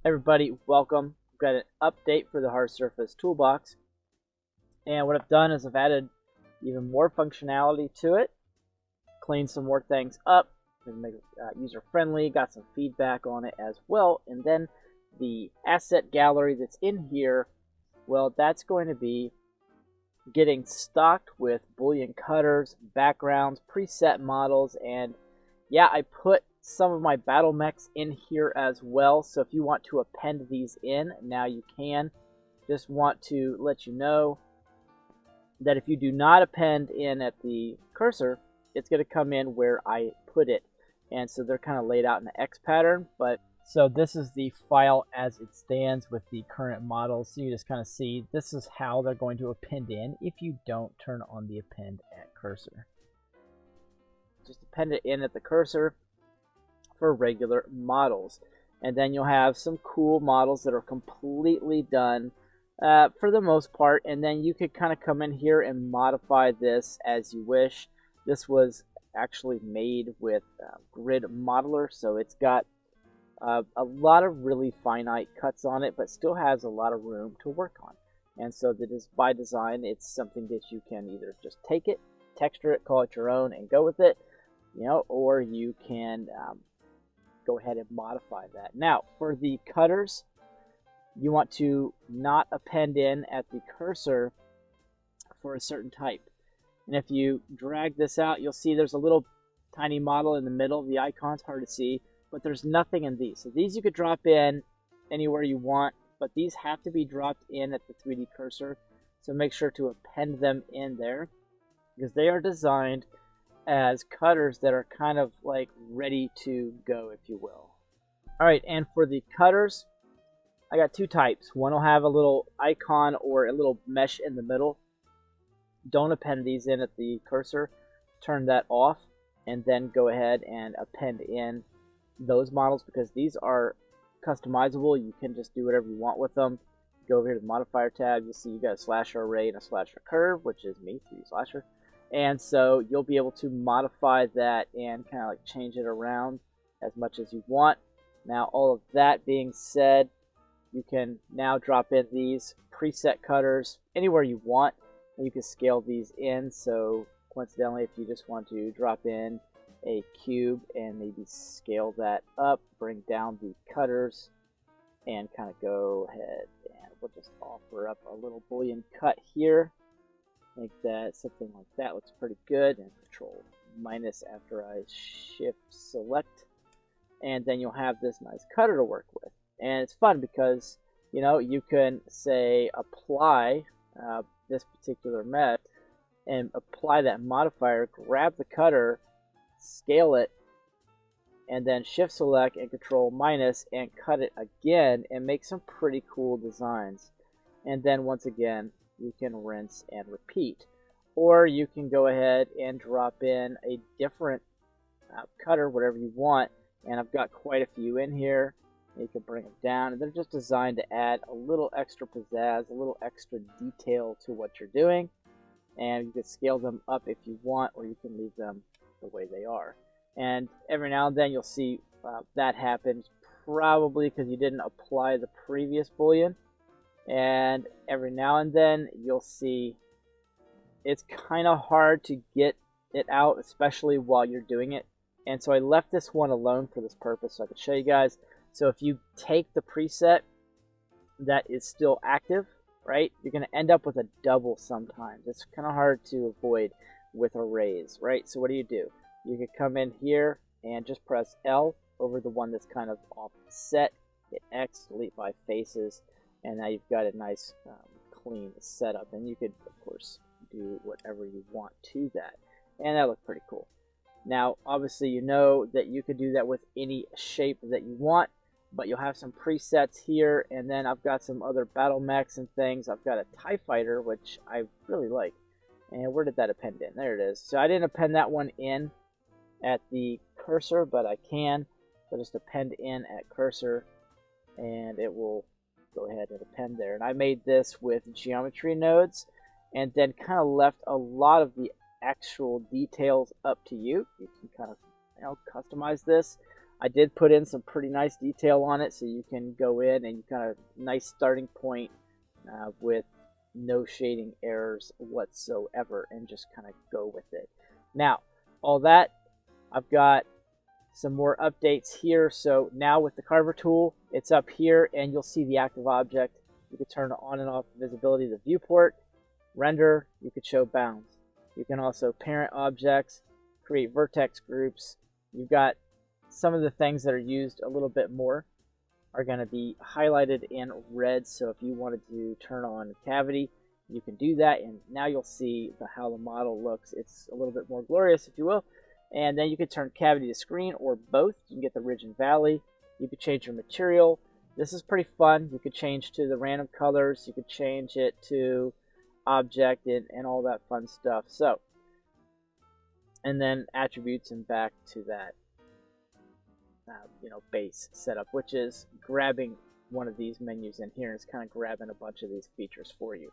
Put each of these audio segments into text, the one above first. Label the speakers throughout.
Speaker 1: Everybody, welcome. We've got an update for the hard surface toolbox. And what I've done is I've added even more functionality to it, cleaned some more things up, and make it user friendly, got some feedback on it as well. And then the asset gallery that's in here, well, that's going to be getting stocked with Boolean cutters, backgrounds, preset models, and yeah, I put some of my battle mechs in here as well. So if you want to append these in, now you can. Just want to let you know that if you do not append in at the cursor, it's going to come in where I put it. And so they're kind of laid out in the X pattern. But so this is the file as it stands with the current models. So you just kind of see this is how they're going to append in if you don't turn on the append at cursor. Just append it in at the cursor for regular models, and then you'll have some cool models that are completely done for the most part, and then you could kind of come in here and modify this as you wish. This was actually made with Grid Modeler, so it's got a lot of really finite cuts on it, but still has a lot of room to work on. And so that is by design. It's something that you can either just take it, texture it, call it your own, and go with it, or you can go ahead and modify that. Now, for the cutters, you want to not append in at the cursor for a certain type. And if you drag this out, you'll see there's a little tiny model in the middle. The icon's hard to see, but there's nothing in these. So these you could drop in anywhere you want, but these have to be dropped in at the 3D cursor. So make sure to append them in there because they are designed as cutters that are kind of like ready to go, if you will. All right, and for the cutters, I got two types. One will have a little icon or a little mesh in the middle. Don't append these in at the cursor. Turn that off, and then go ahead and append in those models because these are customizable. You can just do whatever you want with them. Go over here to the modifier tab. You'll see you got a slasher array and a slasher curve, which is me, 3D slasher. And so you'll be able to modify that and kind of like change it around as much as you want. Now, all of that being said, you can now drop in these preset cutters anywhere you want. And you can scale these in. So coincidentally, if you just want to drop in a cube and maybe scale that up, bring down the cutters, and kind of go ahead and we'll just offer up a little Boolean cut here. Like that, something like that looks pretty good. And Control minus after I shift select, and then you'll have this nice cutter to work with. And it's fun because you can say apply this particular mesh and apply that modifier, grab the cutter, scale it, and then shift select and Control minus and cut it again and make some pretty cool designs. And then once again, you can rinse and repeat. Or you can go ahead and drop in a different cutter, whatever you want. And I've got quite a few in here. You can bring them down. And they're just designed to add a little extra pizzazz, a little extra detail to what you're doing. And you can scale them up if you want, or you can leave them the way they are. And every now and then you'll see that happens, probably because you didn't apply the previous Boolean. And every now and then you'll see it's kind of hard to get it out, especially while you're doing it. And so I left this one alone for this purpose so I could show you guys. So if you take the preset that is still active, right, you're going to end up with a double sometimes. It's kind of hard to avoid with arrays, right? So what do? You could come in here and just press L over the one that's kind of offset, hit X, delete by faces, and now you've got a nice clean setup. And you could, of course, do whatever you want to that. And that looked pretty cool. Now, obviously, you know that you could do that with any shape that you want, but you'll have some presets here. And then I've got some other battle mechs and things. I've got a TIE Fighter, which I really like. And where did that append in? There it is. So I didn't append that one in at the cursor, but I can. So just append in at cursor, and it will go ahead and append there. And I made this with geometry nodes and then kind of left a lot of the actual details up to you. You can kind of customize this. I did put in some pretty nice detail on it, so you can go in and you kind of nice starting point with no shading errors whatsoever, and just kind of go with it. Now, all that, I've got some more updates here. So now with the Carver tool, it's up here and you'll see the active object. You can turn on and off the visibility of the viewport. Render, you could show bounds. You can also parent objects, create vertex groups. You've got some of the things that are used a little bit more are going to be highlighted in red. So if you wanted to turn on cavity, you can do that, and now you'll see how the model looks. It's a little bit more glorious, if you will. And then you could turn cavity to screen or both. You can get the ridge and valley. You could change your material. This is pretty fun. You could change to the random colors. You could change it to object and all that fun stuff. So, and then attributes and back to that base setup, which is grabbing one of these menus in here and it's kind of grabbing a bunch of these features for you.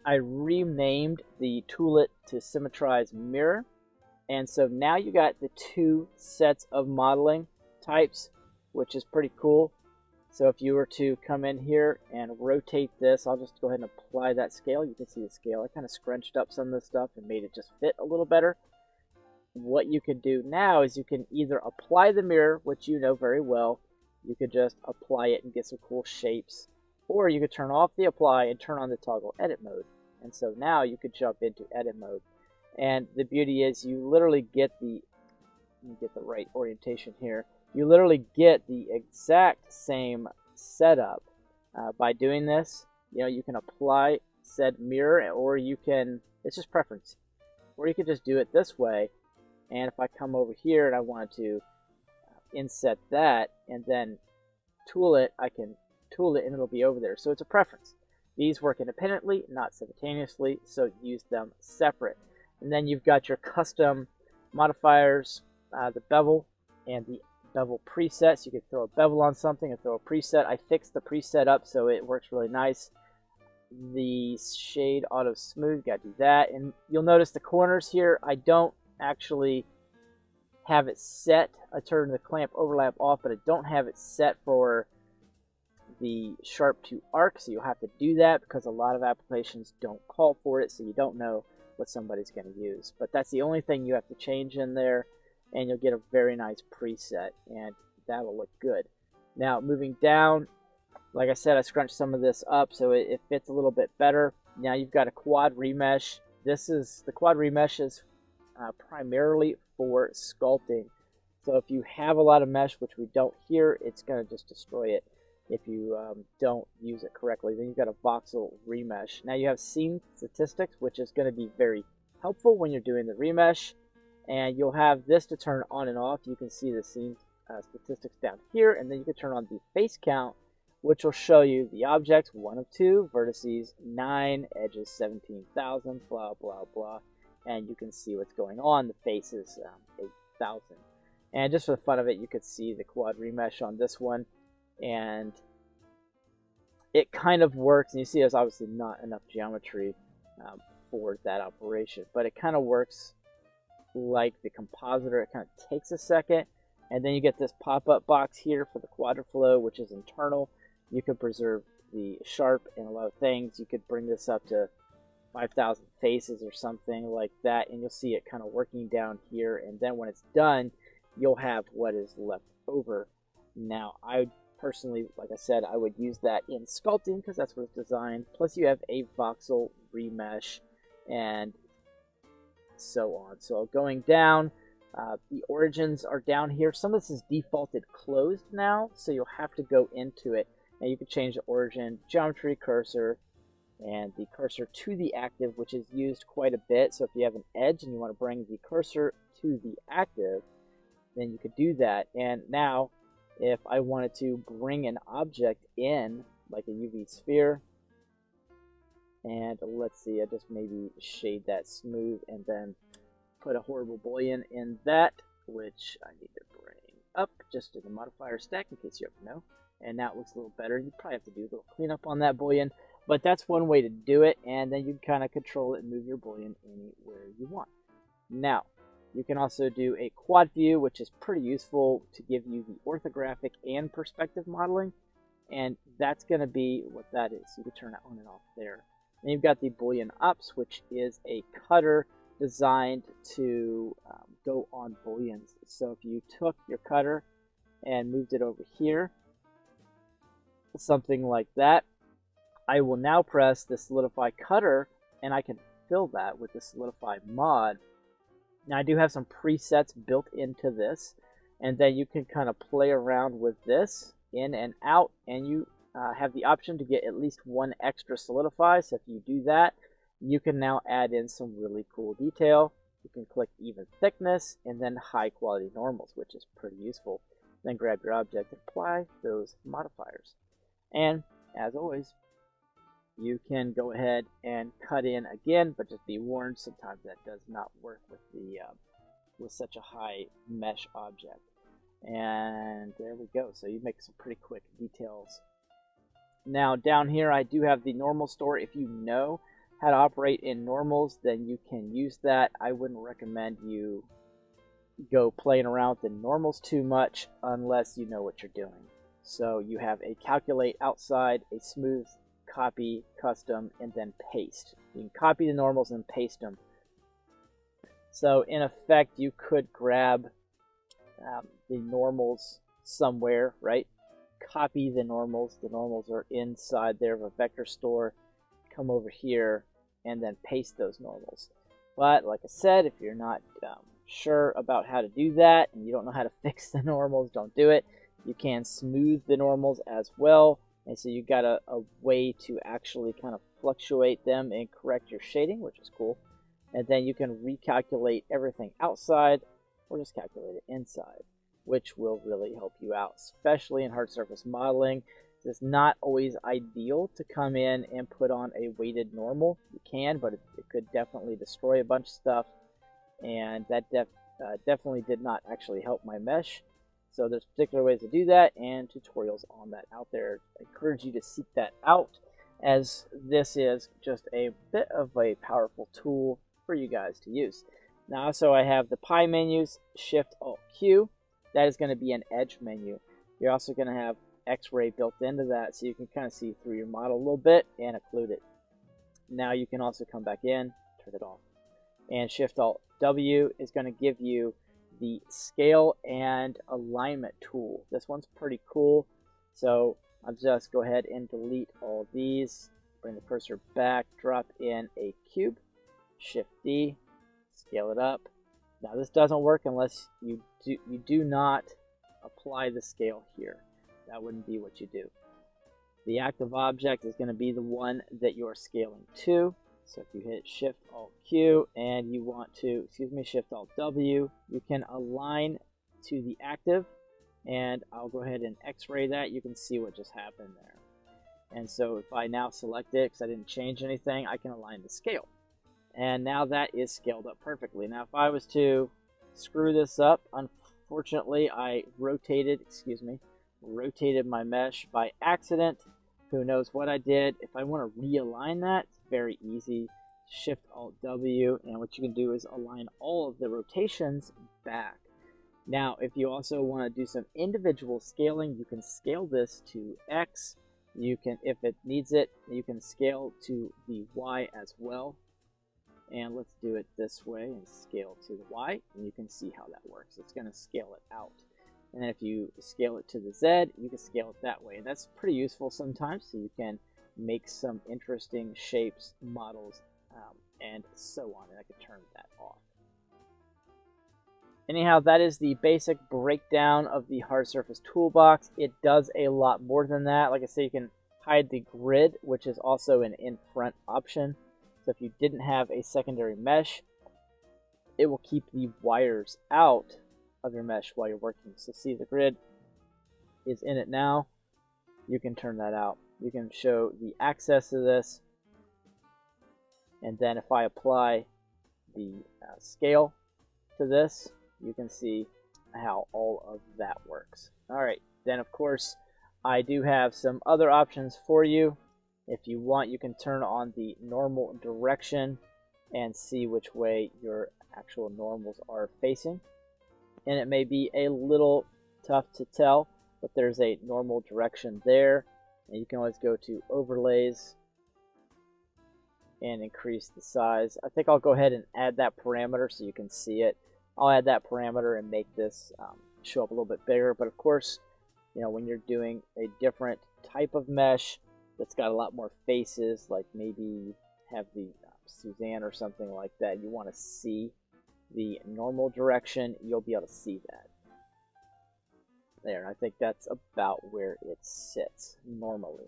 Speaker 1: I renamed the toolet to Symmetrize Mirror, and so now you got the two sets of modeling types, which is pretty cool. So if you were to come in here and rotate this, I'll just go ahead and apply that scale. You can see the scale. I kind of scrunched up some of this stuff and made it just fit a little better. What you can do now is you can either apply the mirror, which you know very well. You could just apply it and get some cool shapes. Or you could turn off the apply and turn on the toggle edit mode. And so now you could jump into edit mode. And the beauty is you literally get the, let me get the right orientation here. You literally get the exact same setup by doing this. You can apply said mirror, or you can, it's just preference. Or you could just do it this way. And if I come over here and I wanted to inset that and then tool it, I can tool it and it'll be over there. So it's a preference. These work independently, not simultaneously, so use them separate. And then you've got your custom modifiers, the bevel and the bevel presets. You can throw a bevel on something and throw a preset. I fixed the preset up so it works really nice. The shade auto smooth, got to do that. And you'll notice the corners here, I don't actually have it set. I turn the clamp overlap off, but I don't have it set for the sharp to arc, so you'll have to do that because a lot of applications don't call for it, so you don't know what somebody's going to use. But that's the only thing you have to change in there, and you'll get a very nice preset, and that'll look good. Now moving down, like I said, I scrunched some of this up so it fits a little bit better. Now you've got a quad remesh. The quad remesh is primarily for sculpting. So if you have a lot of mesh, which we don't here, it's going to just destroy it if you don't use it correctly. Then you've got a voxel remesh. Now you have scene statistics, which is going to be very helpful when you're doing the remesh. And you'll have this to turn on and off. You can see the scene statistics down here, and then you can turn on the face count, which will show you the objects 1 of 2, vertices 9, edges 17,000, blah blah blah. And you can see what's going on. The face is 8,000. And just for the fun of it, you could see the quad remesh on this one. And it kind of works. And you see there's obviously not enough geometry for that operation. But it kind of works like the compositor. It kind of takes a second. And then you get this pop-up box here for the quadriflow, which is internal. You can preserve the sharp and a lot of things. You could bring this up to 5,000 faces or something like that, and you'll see it kind of working down here. And then when it's done, you'll have what is left over. Now, I personally, like I said, I would use that in sculpting because that's what it's designed. Plus, you have a voxel remesh and so on. So going down, the origins are down here. Some of this is defaulted closed now, so you'll have to go into it. Now you can change the origin, geometry, cursor, and the cursor to the active, which is used quite a bit. So if you have an edge and you want to bring the cursor to the active, then you could do that. And now, if I wanted to bring an object in, like a UV sphere, and let's see, I just maybe shade that smooth and then put a horrible boolean in that, which I need to bring up just in the modifier stack in case you ever know. And now it looks a little better. You probably have to do a little cleanup on that boolean, but that's one way to do it. And then you can kind of control it and move your boolean anywhere you want. Now, You can also do a quad view, which is pretty useful to give you the orthographic and perspective modeling. And that's going to be what that is. You can turn it on and off there. And you've got the Boolean ops, which is a cutter designed to go on Booleans. So if you took your cutter and moved it over here, something like that, I will now press the solidify cutter and I can fill that with the solidify mod. Now I do have some presets built into this, and then you can kind of play around with this in and out, and you have the option to get at least one extra solidify. So if you do that, you can now add in some really cool detail. You can click even thickness and then high quality normals, which is pretty useful. Then grab your object and apply those modifiers. And as always, you can go ahead and cut in again, but just be warned, sometimes that does not work with the with such a high mesh object. And there we go. So you make some pretty quick details. Now down here I do have the normal store. If you know how to operate in normals, then you can use that. I wouldn't recommend you go playing around with the normals too much unless you know what you're doing. So you have a calculate outside, a smooth, copy, custom, and then paste. You can copy the normals and paste them. So in effect, you could grab the normals somewhere, right? Copy the normals. The normals are inside there of a vector store. Come over here and then paste those normals. But like I said, if you're not sure about how to do that and you don't know how to fix the normals, don't do it. You can smooth the normals as well. And so you got a way to actually kind of fluctuate them and correct your shading, which is cool. And then you can recalculate everything outside or just calculate it inside, which will really help you out, especially in hard surface modeling. It's not always ideal to come in and put on a weighted normal. You can, but it could definitely destroy a bunch of stuff. And that definitely did not actually help my mesh. So there's particular ways to do that and tutorials on that out there. I encourage you to seek that out, as this is just a bit of a powerful tool for you guys to use. Now also I have the pie menus, Shift Alt Q. That is going to be an edge menu. You're also going to have X-ray built into that, so you can kind of see through your model a little bit and occlude it. Now you can also come back in, turn it off. And Shift Alt W is going to give you the scale and alignment tool. This one's pretty cool. So I'll just go ahead and delete all these, bring the cursor back, drop in a cube, Shift D, scale it up. Now this doesn't work unless you do not apply the scale here. That wouldn't be what you do. The active object is going to be the one that you're scaling to. So if you hit Shift Alt Q and you want to, Shift Alt W, you can align to the active, and I'll go ahead and X-ray that. You can see what just happened there. And so if I now select it, because I didn't change anything, I can align the scale. And now that is scaled up perfectly. Now if I was to screw this up, unfortunately I rotated my mesh by accident. Who knows what I did. If I want to realign that, it's very easy. Shift Alt W, and what you can do is align all of the rotations back. Now, if you also want to do some individual scaling, you can scale this to X. You can, if it needs it, you can scale to the Y as well. And let's do it this way and scale to the Y, and you can see how that works. It's going to scale it out. And then if you scale it to the Z, you can scale it that way. And that's pretty useful sometimes, so you can make some interesting shapes, models, and so on. And I can turn that off. Anyhow, that is the basic breakdown of the hard surface toolbox. It does a lot more than that. Like I say, you can hide the grid, which is also an in-front option. So if you didn't have a secondary mesh, it will keep the wires out of your mesh while you're working. So see, the grid is in it now. You can turn that out. You can show the access to this, and then if I apply the scale to this, you can see how all of that works. Alright, then of course I do have some other options for you. If you want, you can turn on the normal direction and see which way your actual normals are facing. And it may be a little tough to tell, but there's a normal direction there. And you can always go to overlays and increase the size. I think I'll go ahead and add that parameter so you can see it. I'll add that parameter and make this show up a little bit bigger. But of course, you know, when you're doing a different type of mesh that's got a lot more faces, like maybe have the Suzanne or something like that, you want to see the normal direction, you'll be able to see that. There, and I think that's about where it sits normally.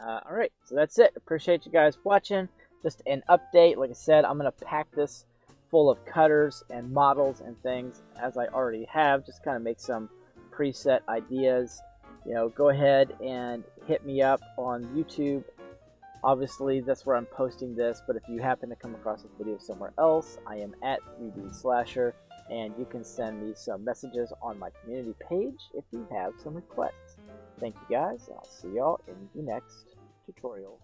Speaker 1: Alright, so that's it. Appreciate you guys watching. Just an update. Like I said, I'm going to pack this full of cutters and models and things as I already have. Just kind of make some preset ideas. You know, go ahead and hit me up on YouTube. Obviously, that's where I'm posting this, but if you happen to come across this video somewhere else, I am at 3D Slasher, and you can send me some messages on my community page if you have some requests. Thank you guys, and I'll see y'all in the next tutorial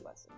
Speaker 1: lesson.